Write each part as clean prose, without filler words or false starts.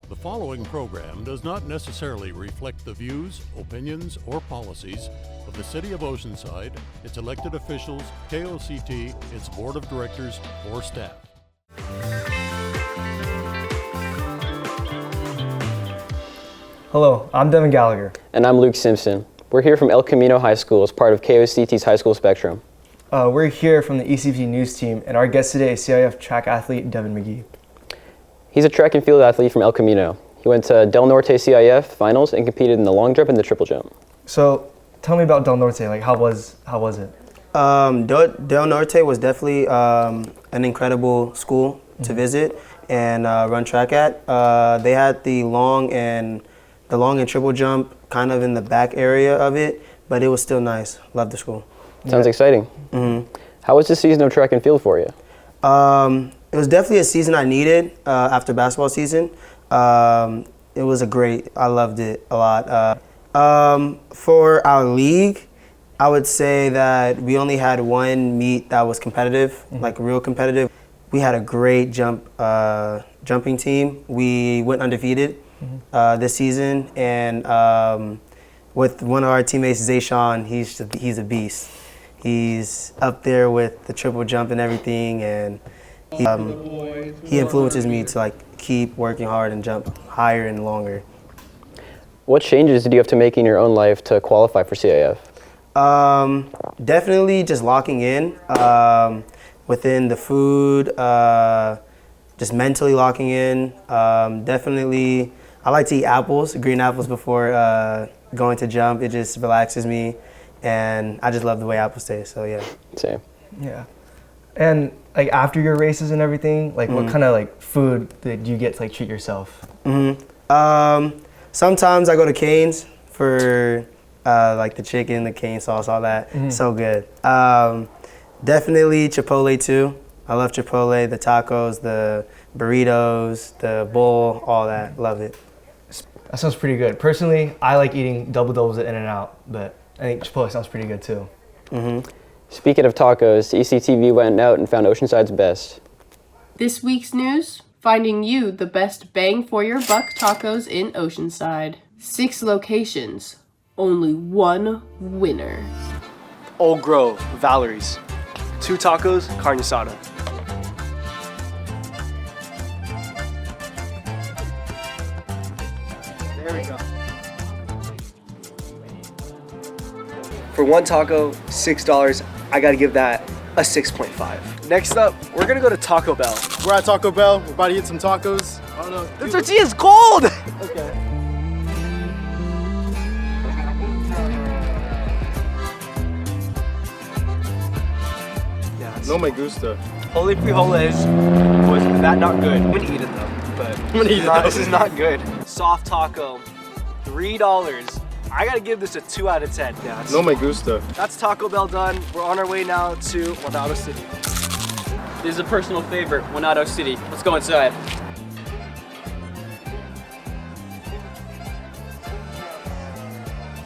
The following program does not necessarily reflect the views, opinions, or policies of the City of Oceanside, its elected officials, KOCT, its board of directors, or staff. Hello, I'm Devin Gallagher. And I'm Luke Simpson. We're here from El Camino High School as part of KOCT's High School Spectrum. We're here from the ECHS news team, and our guest today is CIF track athlete Devin McGee. He's a track and field athlete from El Camino. He went to Del Norte CIF finals and competed in the long jump and the triple jump. So, tell me about Del Norte. Like, how was it? Del Norte was definitely an incredible school to visit and run track at. They had the long and triple jump kind of in the back area of it, but it was still nice. Loved the school. Sounds exciting. Mm-hmm. How was the season of track and field for you? It was definitely a season I needed after basketball season. It was I loved it a lot. For our league, I would say that we only had one meet that was competitive, like real competitive. We had a great jumping team. We went undefeated this season, and with one of our teammates, Zayshawn, he's a beast. He's up there with the triple jump and everything, and he influences me to like keep working hard and jump higher and longer. What changes did you have to make in your own life to qualify for CIF? Definitely just locking in within the food, just mentally locking in. Definitely, I like to eat apples, green apples before going to jump. It just relaxes me, and I just love the way apples taste, so yeah. Same. Yeah. And like after your races and everything, like what kind of like food did you get to like treat yourself? Sometimes I go to Cane's for like the chicken, the cane sauce, all that. So good. Definitely Chipotle too. I love Chipotle, the tacos, the burritos, the bowl, all that. Love it. That sounds pretty good. Personally, I like eating double doubles at In-N-Out, but I think Chipotle sounds pretty good too. Speaking of tacos, ECTV went out and found Oceanside's best. This week's news, finding you the best bang for your buck tacos in Oceanside. 6 locations, only one winner. Old Grove, Valerie's. 2 tacos, carne asada. There we go. For 1 taco, $6. I gotta give that a 6.5. Next up, we're gonna go to Taco Bell. We're at Taco Bell. We're about to eat some tacos. I don't know. The tortilla's cold! Okay. Yeah, No me gusta. Holy frijoles was that not good. I'm gonna eat it though, but this is not good. Soft taco, $3. I gotta give this a 2 out of 10. Yeah, No me gusta. that's Taco Bell done. We're on our way now to Guanado City. This is a personal favorite, Guanado City. Let's go inside.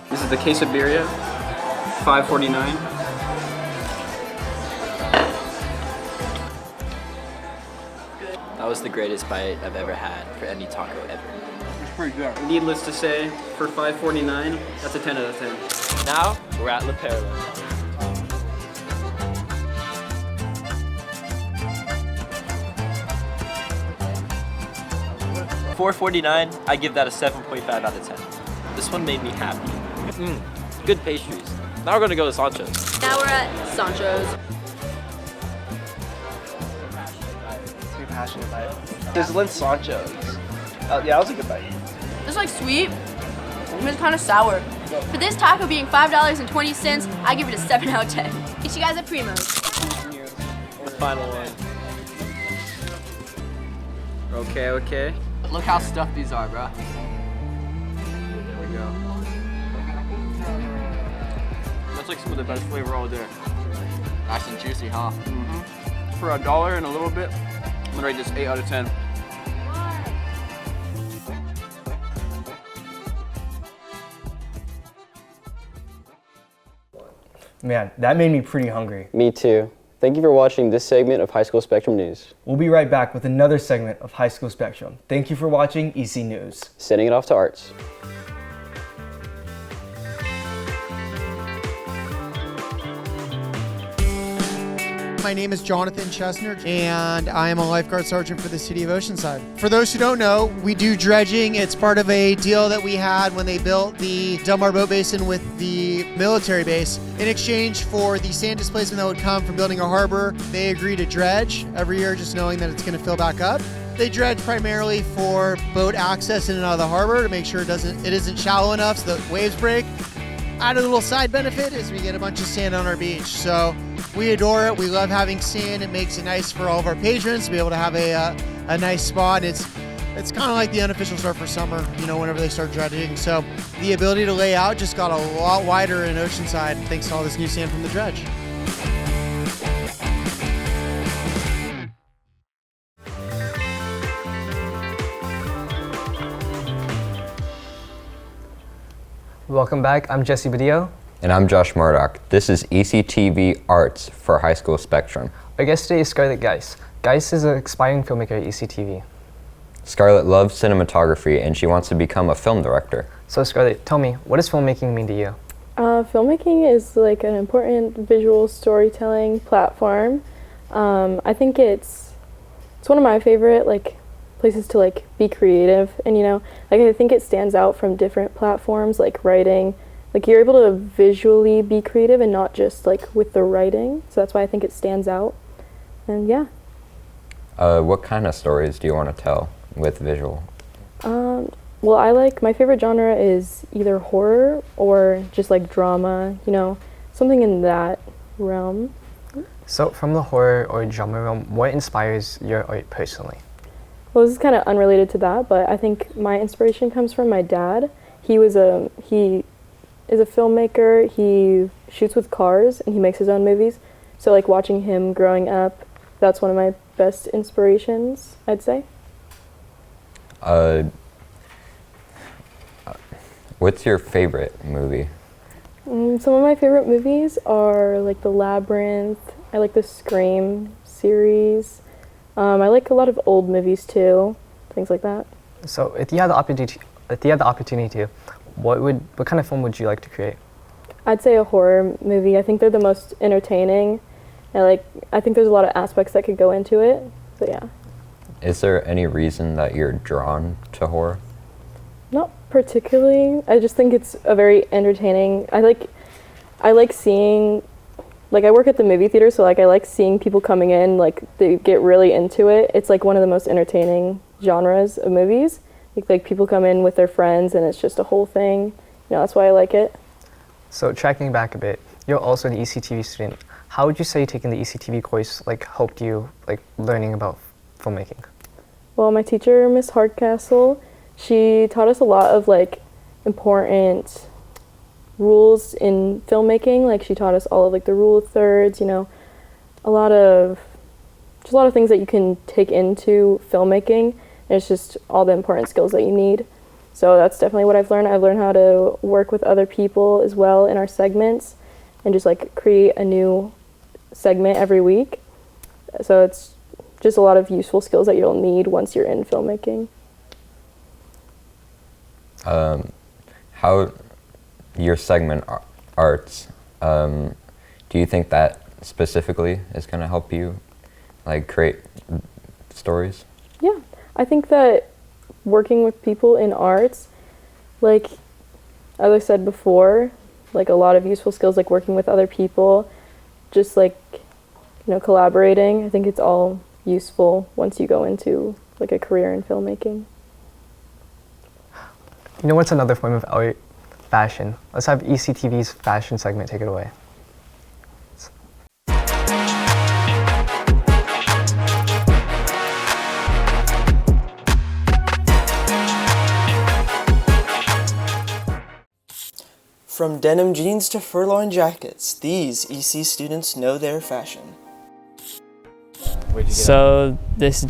This is the quesadilla, $5.49. That was the greatest bite I've ever had for any taco ever. Pretty good. Needless to say, for $5.49, that's a 10 out of 10. Now, we're at La Perla. $4.49, I give that a 7.5 out of 10. This one made me happy. Good pastries. Now we're gonna go to Sancho's. Now we're at Sancho's. Too passionate about it. Sizzling Sancho's. Yeah, that was a good bite. It's like sweet, and it's kind of sour. For this taco being $5.20, I give it a 7 out of 10. Get you guys at Primo's. The final one. Okay. Look how stuffed these are, bro. There we go. That's like some of the best flavor all there. Nice and juicy, huh? For $1 and a little bit, I'm gonna rate this 8 out of 10. Man, that made me pretty hungry. Me too. Thank you for watching this segment of High School Spectrum News. We'll be right back with another segment of High School Spectrum. Thank you for watching EC News. Sending it off to Arts. My name is Jonathan Chesner, and I am a lifeguard sergeant for the City of Oceanside. For those who don't know, we do dredging. It's part of a deal that we had when they built the Delmar Boat Basin with the military base. In exchange for the sand displacement that would come from building a harbor, they agree to dredge every year, just knowing that it's going to fill back up. They dredge primarily for boat access in and out of the harbor to make sure it isn't shallow enough so that waves break. Added little side benefit is we get a bunch of sand on our beach. So we adore it. We love having sand. It makes it nice for all of our patrons to be able to have a nice spot. It's kind of like the unofficial start for summer, you know, whenever they start dredging. So the ability to lay out just got a lot wider in Oceanside thanks to all this new sand from the dredge. Welcome back. I'm Jesse Badillo. And I'm Josh Murdoch. This is ECTV Arts for High School Spectrum. Our guest today is Scarlett Geis. Geis is an aspiring filmmaker at ECTV. Scarlett loves cinematography and she wants to become a film director. So Scarlett, tell me, what does filmmaking mean to you? Filmmaking is like an important visual storytelling platform. I think it's one of my favorite places to be creative, and I think it stands out from different platforms like writing. You're able to visually be creative and not just with the writing, so that's why I think it stands out. And yeah. What kind of stories do you want to tell with visual? Well, my favorite genre is either horror or just drama, something in that realm. So from the horror or genre realm, what inspires your art personally? Well, this is kind of unrelated to that, but I think my inspiration comes from my dad. He is a filmmaker. He shoots with cars and he makes his own movies. So watching him growing up, that's one of my best inspirations, I'd say. What's your favorite movie? Some of my favorite movies are The Labyrinth. I like the Scream series. I like a lot of old movies too, things like that. So if you had the opportunity to, what kind of film would you like to create? I'd say a horror movie. I think they're the most entertaining. I think there's a lot of aspects that could go into it. So yeah. Is there any reason that you're drawn to horror? Not particularly. I just think it's a very entertaining. I like seeing. I work at the movie theater, so I like seeing people coming in, they get really into it. It's one of the most entertaining genres of movies. People come in with their friends and it's just a whole thing. That's why I like it. So tracking back a bit, you're also an ECTV student. How would you say taking the ECTV course helped you learning about filmmaking? Well, my teacher, Miss Hardcastle, she taught us a lot of important rules in filmmaking. She taught us all of the rule of thirds, a lot of things that you can take into filmmaking, and it's just all the important skills that you need. So that's definitely what I've learned. I've learned how to work with other people as well in our segments and just create a new segment every week. So it's just a lot of useful skills that you'll need once you're in filmmaking. How your segment arts, do you think that specifically is going to help you create stories? Yeah, I think that working with people in arts, as I said before, a lot of useful skills working with other people, just collaborating. I think it's all useful once you go into a career in filmmaking. You know what's another form of art? Fashion. Let's have ECTV's fashion segment take it away. From denim jeans to fur-lined jackets, these EC students know their fashion. So this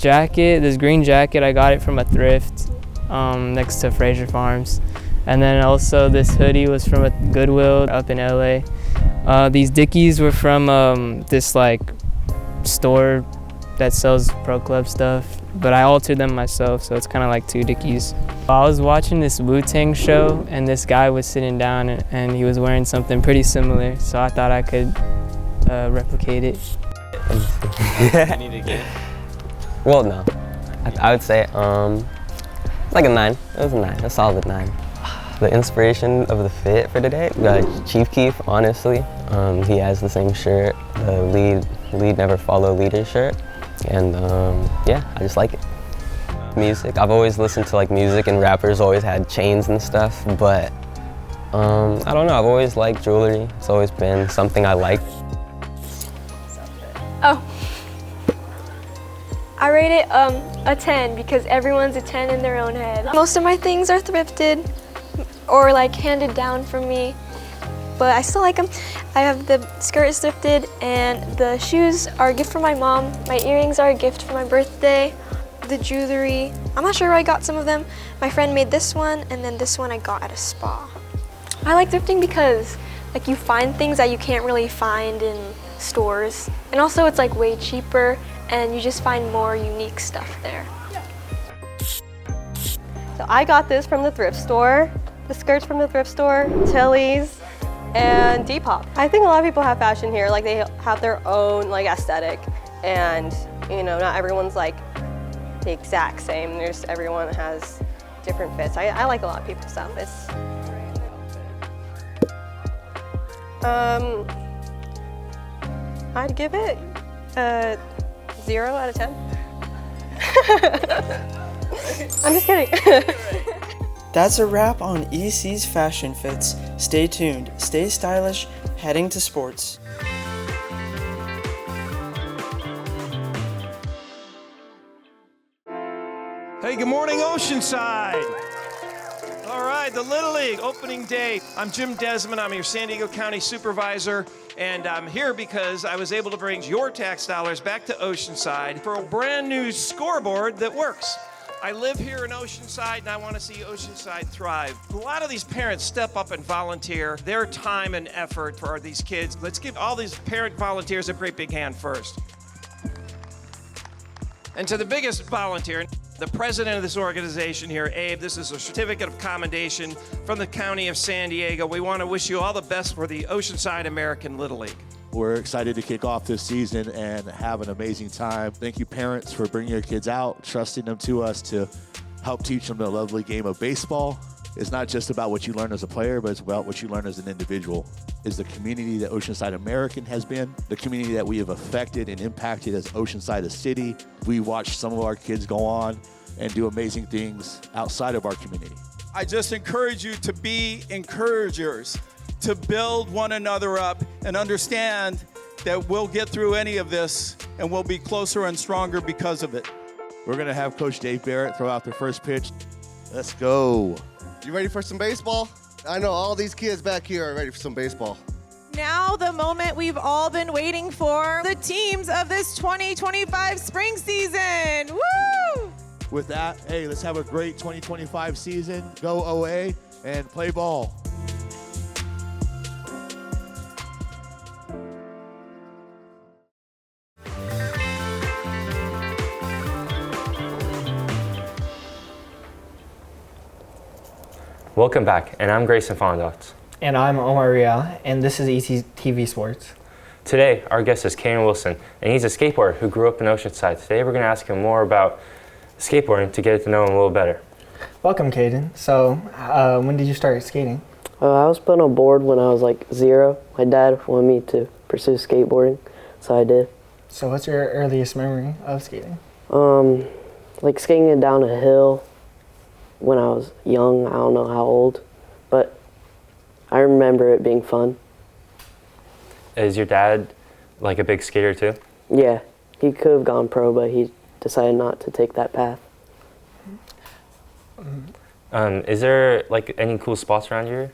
green jacket, I got it from a thrift next to Fraser Farms. And then also this hoodie was from a Goodwill up in LA. These Dickies were from this store that sells pro club stuff, but I altered them myself, so it's kind of like two Dickies. I was watching this Wu-Tang show, and this guy was sitting down, and he was wearing something pretty similar, so I thought I could replicate it. You need to get. Well, no. I would say like a 9. It was a 9, a solid 9. The inspiration of the fit for today, Chief Keef, honestly. He has the same shirt, the lead never follow leader shirt. And yeah, I just like it. Music, I've always listened to like music, and rappers always had chains and stuff, but I don't know, I've always liked jewelry. It's always been something I like. Oh, I rate it a 10 because everyone's a 10 in their own head. Most of my things are thrifted or like handed down from me, but I still like them. I have the skirt is thrifted, and the shoes are a gift from my mom. My earrings are a gift for my birthday. The jewelry, I'm not sure where I got some of them. My friend made this one, and then this one I got at a spa. I like thrifting because like you find things that you can't really find in stores, and also it's like way cheaper, and you just find more unique stuff there. So I got this from the thrift store, the skirts from the thrift store, Tilly's, and Depop. I think a lot of people have fashion here, like they have their own like aesthetic, and you know, not everyone's like the exact same. Everyone has different fits. I like a lot of people's stuff. I'd give it a 0 out of 10. I'm just kidding. That's a wrap on EC's fashion fits. Stay tuned, stay stylish, heading to sports. Hey, good morning, Oceanside. All right, the Little League opening day. I'm Jim Desmond. I'm your San Diego County Supervisor, and I'm here because I was able to bring your tax dollars back to Oceanside for a brand new scoreboard that works. I live here in Oceanside, and I want to see Oceanside thrive. A lot of these parents step up and volunteer their time and effort for these kids. Let's give all these parent volunteers a great big hand first. And to the biggest volunteer, the president of this organization here, Abe, this is a certificate of commendation from the County of San Diego. We want to wish you all the best for the Oceanside American Little League. We're excited to kick off this season and have an amazing time. Thank you, parents, for bringing your kids out, trusting them to us to help teach them the lovely game of baseball. It's not just about what you learn as a player, but it's about what you learn as an individual. Is the community that Oceanside American has been, the community that we have affected and impacted as Oceanside a city. We watched some of our kids go on and do amazing things outside of our community. I just encourage you to be encouragers, to build one another up and understand that we'll get through any of this and we'll be closer and stronger because of it. We're gonna have Coach Dave Barrett throw out the first pitch. Let's go. You ready for some baseball? I know all these kids back here are ready for some baseball. Now the moment we've all been waiting for, the teams of this 2025 spring season. Woo! With that, hey, let's have a great 2025 season. Go OA and play ball. Welcome back, and I'm Grayson Fondot. And I'm Omar Rial, and this is ECTV Sports. Today, our guest is Caden Wilson, and he's a skateboarder who grew up in Oceanside. Today, we're going to ask him more about skateboarding to get to know him a little better. Welcome, Caden. So, when did you start skating? I was put on a board when I was like 0. My dad wanted me to pursue skateboarding, so I did. So, what's your earliest memory of skating? Like skating it down a hill when I was young. I don't know how old, but I remember it being fun. Is your dad like a big skater too? Yeah, he could have gone pro, but he decided not to take that path. Is there like any cool spots around here?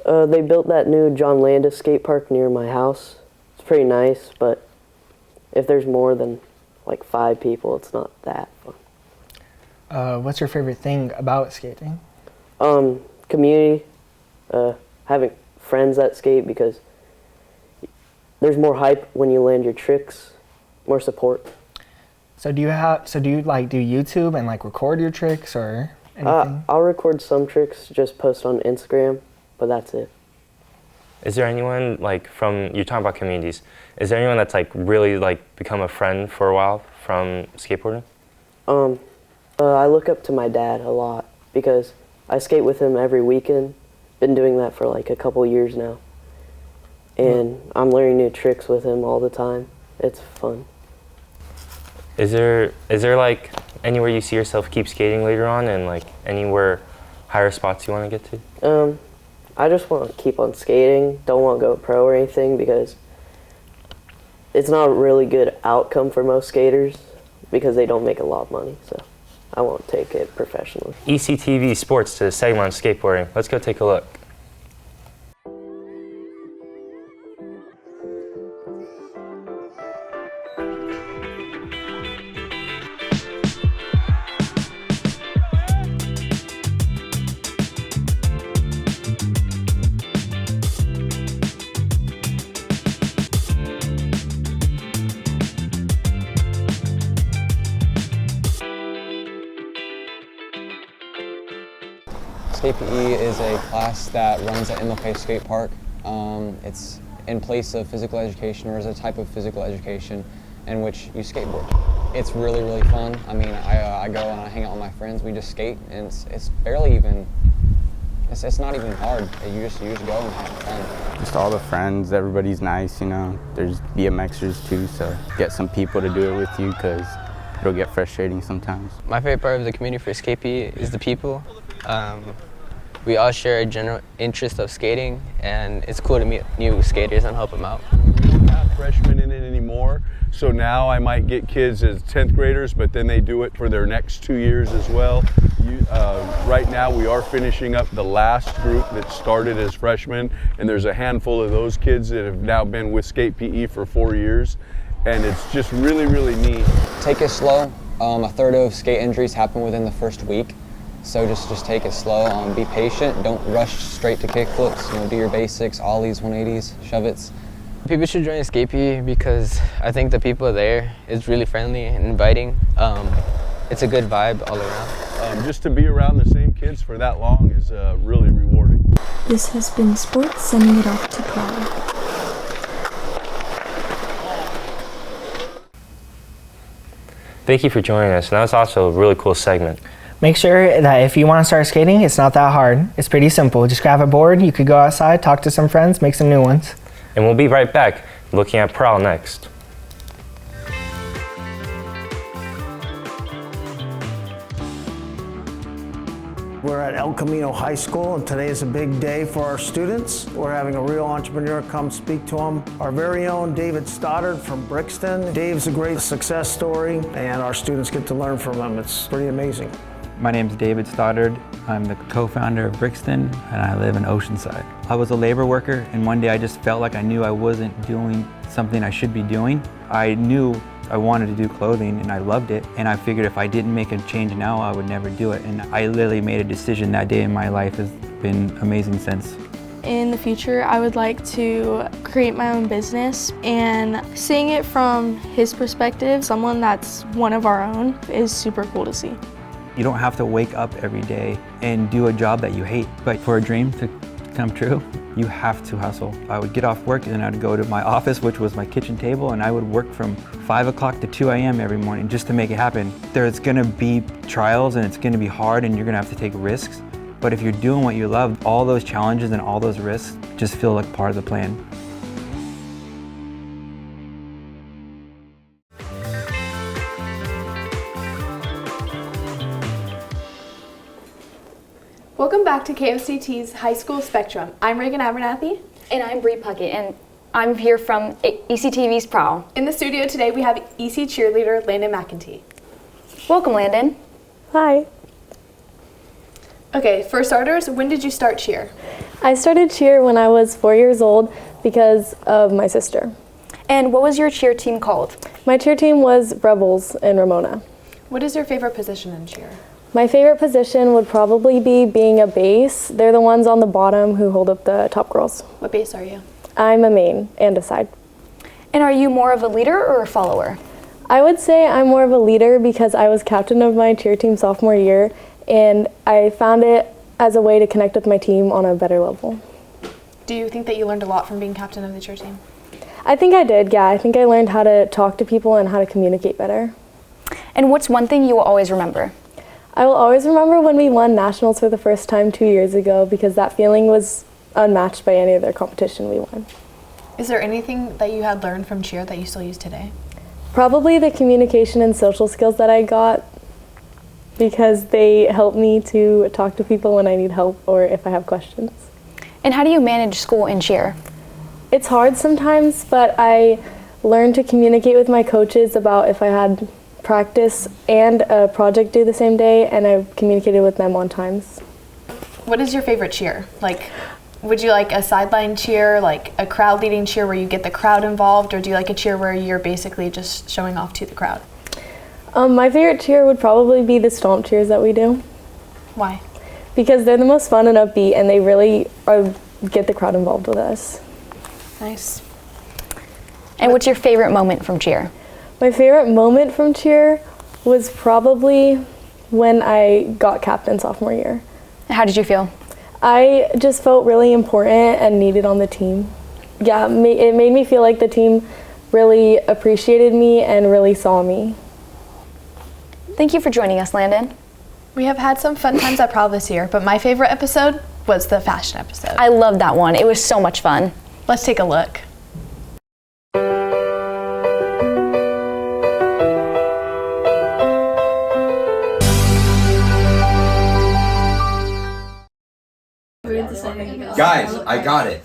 They built that new John Landis skate park near my house. It's pretty nice, but if there's more than like 5 people, it's not that fun. What's your favorite thing about skating? Community, having friends that skate, because there's more hype when you land your tricks, more support. So do you like do YouTube and like record your tricks or anything? I'll record some tricks, just post on Instagram, but that's it. Is there anyone like you're talking about communities, is there anyone that's like really like become a friend for a while from skateboarding? I look up to my dad a lot because I skate with him every weekend. Been doing that for like a couple years now. And I'm learning new tricks with him all the time. It's fun. Is there like anywhere you see yourself keep skating later on, and like anywhere higher spots you want to get to? I just want to keep on skating. Don't want to go pro or anything because it's not a really good outcome for most skaters because they don't make a lot of money. So I won't take it professionally. ECTV Sports to the segment on skateboarding. Let's go take a look. Skate PE is a class that runs at MLK Skate Park. It's in place of physical education, or is a type of physical education in which you skateboard. It's really, really fun. I mean, I go and I hang out with my friends, we just skate, and it's barely even, it's not even hard. You just go and have fun. Just all the friends, everybody's nice, you know. There's BMXers too, so get some people to do it with you because it'll get frustrating sometimes. My favorite part of the community for Skate PE is the people. We all share a general interest of skating, and it's cool to meet new skaters and help them out. We don't have freshmen in it anymore, so now I might get kids as 10th graders, but then they do it for their next 2 years as well. Right now we are finishing up the last group that started as freshmen, and there's a handful of those kids that have now been with Skate PE for 4 years, and it's just really, really neat. Take it slow. A third of skate injuries happen within the first week. So just take it slow, be patient, don't rush straight to kickflips, you know, do your basics, ollies, 180s, shove-its. People should join Skate PE because I think the people there is really friendly and inviting. It's a good vibe all around. Just to be around the same kids for that long is really rewarding. This has been sports, sending it off to Prague. Thank you for joining us. And that was also a really cool segment. Make sure that if you want to start skating, it's not that hard. It's pretty simple. Just grab a board, you could go outside, talk to some friends, make some new ones. And we'll be right back looking at Prowl next. We're at El Camino High School, and today is a big day for our students. We're having a real entrepreneur come speak to them. Our very own David Stoddard from Brixton. Dave's a great success story, and our students get to learn from him. It's pretty amazing. My name's David Stoddard. I'm the co-founder of Brixton, and I live in Oceanside. I was a labor worker, and one day I just felt like I knew I wasn't doing something I should be doing. I knew I wanted to do clothing, and I loved it, and I figured if I didn't make a change now, I would never do it. And I literally made a decision that day, and my life has been amazing since. In the future, I would like to create my own business, and seeing it from his perspective, someone that's one of our own, is super cool to see. You don't have to wake up every day and do a job that you hate, but for a dream to come true, you have to hustle. I would get off work and I'd go to my office, which was my kitchen table, and I would work from 5 o'clock to 2 a.m. every morning just to make it happen. There's gonna be trials and it's gonna be hard and you're gonna have to take risks, but if you're doing what you love, all those challenges and all those risks just feel like part of the plan. Welcome back to KOCT's High School Spectrum. I'm Reagan Abernathy. And I'm Bree Puckett, and I'm here from ECTV's Prowl. In the studio today, we have EC cheerleader Landon McEntee. Welcome, Landon. Hi. Okay, for starters, when did you start cheer? I started cheer when I was 4 years old because of my sister. And what was your cheer team called? My cheer team was Rebels in Ramona. What is your favorite position in cheer? My favorite position would probably be being a base. They're the ones on the bottom who hold up the top girls. What base are you? I'm a main and a side. And are you more of a leader or a follower? I would say I'm more of a leader because I was captain of my cheer team sophomore year, and I found it as a way to connect with my team on a better level. Do you think that you learned a lot from being captain of the cheer team? I think I did, yeah. I think I learned how to talk to people and how to communicate better. And what's one thing you will always remember? I will always remember when we won nationals for the first time 2 years ago, because that feeling was unmatched by any other competition we won. Is there anything that you had learned from cheer that you still use today? Probably the communication and social skills that I got, because they help me to talk to people when I need help or if I have questions. And how do you manage school and cheer? It's hard sometimes, but I learned to communicate with my coaches about if I had practice and a project due the same day, and I communicated with them on times. What is your favorite cheer? Like, would you like a sideline cheer, like a crowd leading cheer where you get the crowd involved, or do you like a cheer where you're basically just showing off to the crowd? My favorite cheer would probably be the stomp cheers that we do. Why? Because they're the most fun and upbeat, and they really get the crowd involved with us. Nice. And what's your favorite moment from cheer? My favorite moment from cheer was probably when I got captain sophomore year. How did you feel? I just felt really important and needed on the team. Yeah, it made me feel like the team really appreciated me and really saw me. Thank you for joining us, Landon. We have had some fun times at Prowl this year, but my favorite episode was the fashion episode. I loved that one. It was so much fun. Let's take a look. Guys, I got it.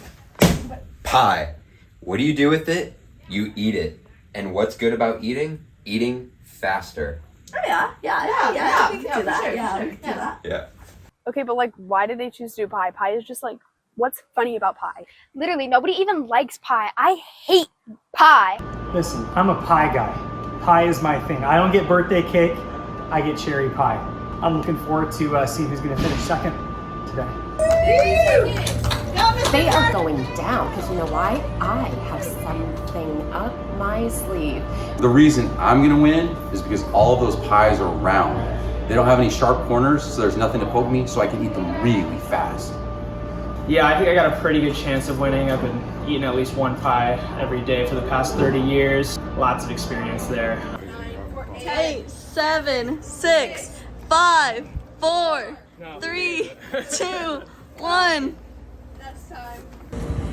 Pie. What do you do with it? You eat it. And what's good about eating? Eating faster. Oh yeah, we could do that. We could do that. Yeah. Okay, but like, why did they choose to do pie? Pie is just like, what's funny about pie? Literally, nobody even likes pie. I hate pie. Listen, I'm a pie guy. Pie is my thing. I don't get birthday cake, I get cherry pie. I'm looking forward to seeing who's gonna finish second today. They are going down, because you know why? I have something up my sleeve. The reason I'm gonna win is because all of those pies are round. They don't have any sharp corners, so there's nothing to poke me, so I can eat them really fast. Yeah, I think I got a pretty good chance of winning. I've been eating at least one pie every day for the past 30 years. Lots of experience there. 8, 7, 6, 5, 4, 3, 2, 1. That's time.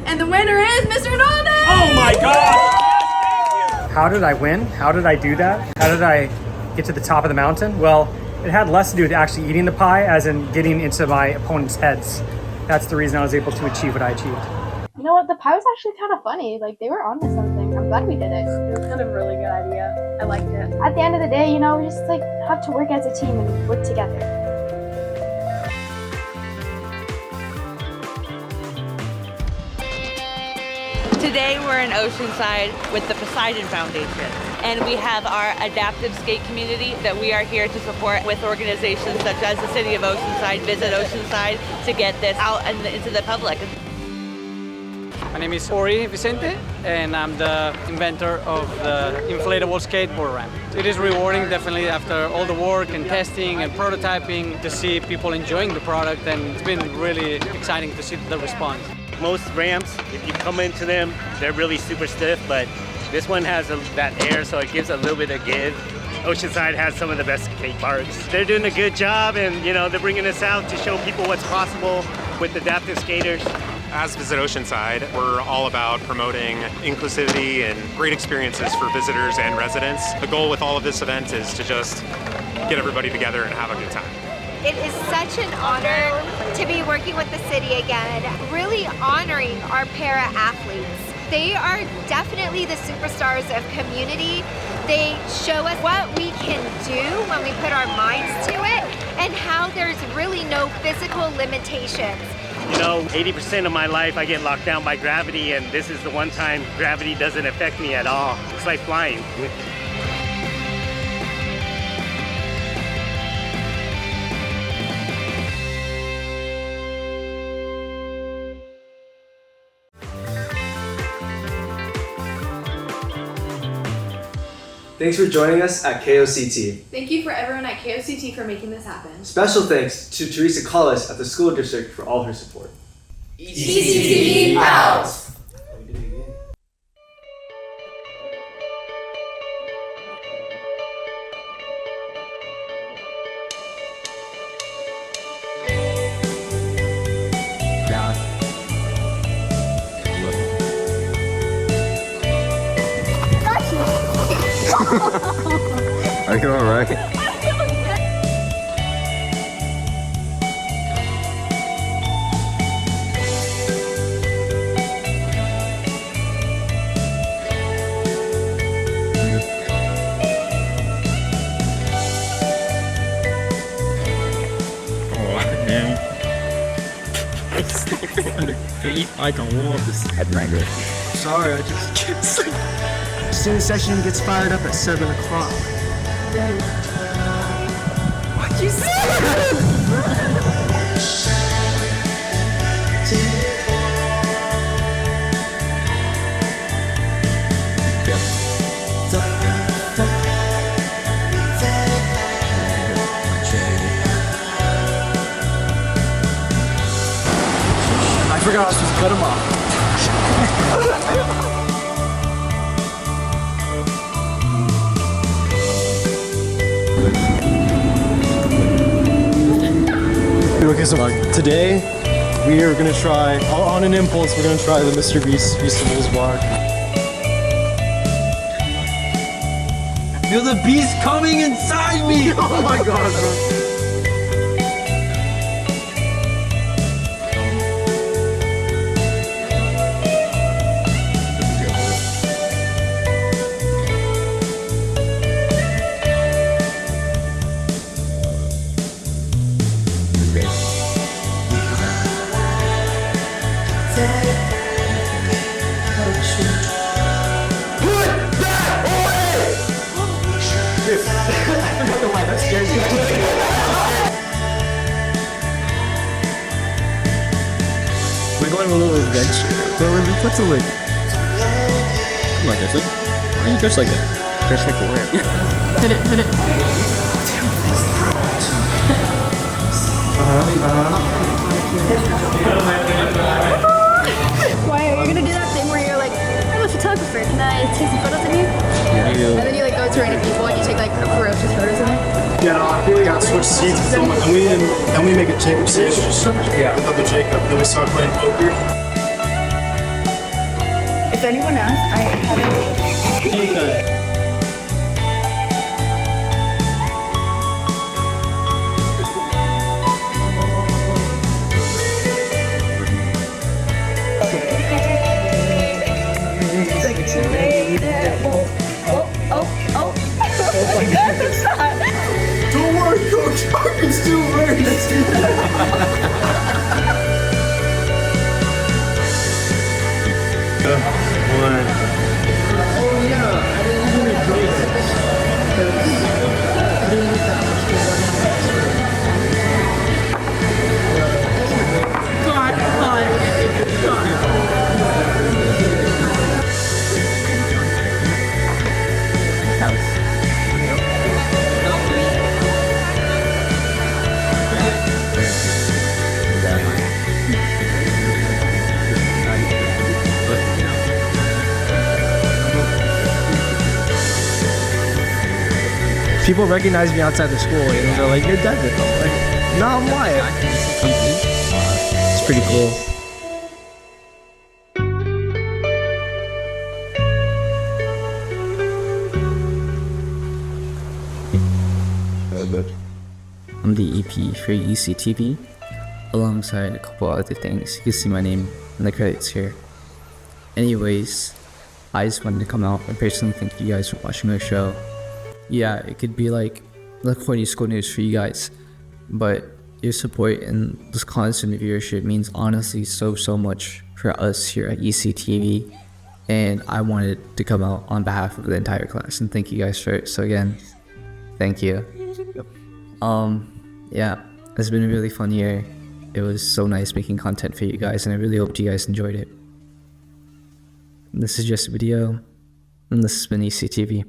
And the winner is Mr. Nolde! Oh my God! How did I win? How did I do that? How did I get to the top of the mountain? Well, it had less to do with actually eating the pie, as in getting into my opponent's heads. That's the reason I was able to achieve what I achieved. You know what? The pie was actually kind of funny. Like, they were onto something. I'm glad we did it. It was kind of a really good idea. I liked it. At the end of the day, you know, we just like have to work as a team and work together. Today we're in Oceanside with the Poseidon Foundation, and we have our adaptive skate community that we are here to support with organizations such as the City of Oceanside, Visit Oceanside, to get this out into the public. My name is Ori Vicente, and I'm the inventor of the inflatable skateboard ramp. It is rewarding, definitely, after all the work and testing and prototyping, to see people enjoying the product, and it's been really exciting to see the response. Most ramps, if you come into them, they're really super stiff, but this one has that air, so it gives a little bit of give. Oceanside has some of the best skate parks. They're doing a good job, and you know, they're bringing us out to show people what's possible with adaptive skaters. As Visit Oceanside, we're all about promoting inclusivity and great experiences for visitors and residents. The goal with all of this event is to just get everybody together and have a good time. It is such an honor to be working with the city again, really honoring our para-athletes. They are definitely the superstars of community. They show us what we can do when we put our minds to it, and how there's really no physical limitations. You know, 80% of my life I get locked down by gravity, and this is the one time gravity doesn't affect me at all. It's like flying. Thanks for joining us at KOCT. Thank you for everyone at KOCT for making this happen. Special thanks to Teresa Collis at the school district for all her support. ECTV out! Are you alright? I don't want this. Headbanger. Sorry, I just can't sleep. Student session gets fired up at 7 o'clock. What'd you say? I forgot I was supposed to cut him off. Okay, so today we are gonna try, on an impulse, we're gonna try the Mr. Beast Feastables bar. Feel the beast coming inside me! Oh my god, bro. We're going on a little adventure. What's a lid? Come on, Justin. Why are you dressed like that? Dressed like what? Hit it. Why are you gonna do that thing where you're like, I'm a photographer, can I take some photos of you? Yeah. And then you like go to random people and you take like ferocious photos of them. Yeah, no, I think we got switched seats, and we make a Jacob sandwich. Yeah. With other Jacob, then we start playing poker. If anyone asks, I haven't. Don't worry, Coach, I can still race. People recognize me outside the school and they're like, "You're Devin." I'm like, "No, I'm Wyatt." It's pretty cool. I'm the EP for ECTV, alongside a couple other things. You can see my name in the credits here. Anyways, I just wanted to come out and personally thank you guys for watching our show. Yeah, it could be like the corny school news for you guys, but your support and this constant viewership means honestly so much for us here at ECTV, and I wanted to come out on behalf of the entire class and thank you guys for it. So again, thank you. Yeah, it's been a really fun year. It was so nice making content for you guys, and I really hope you guys enjoyed it. This is just a video, and this has been ECTV.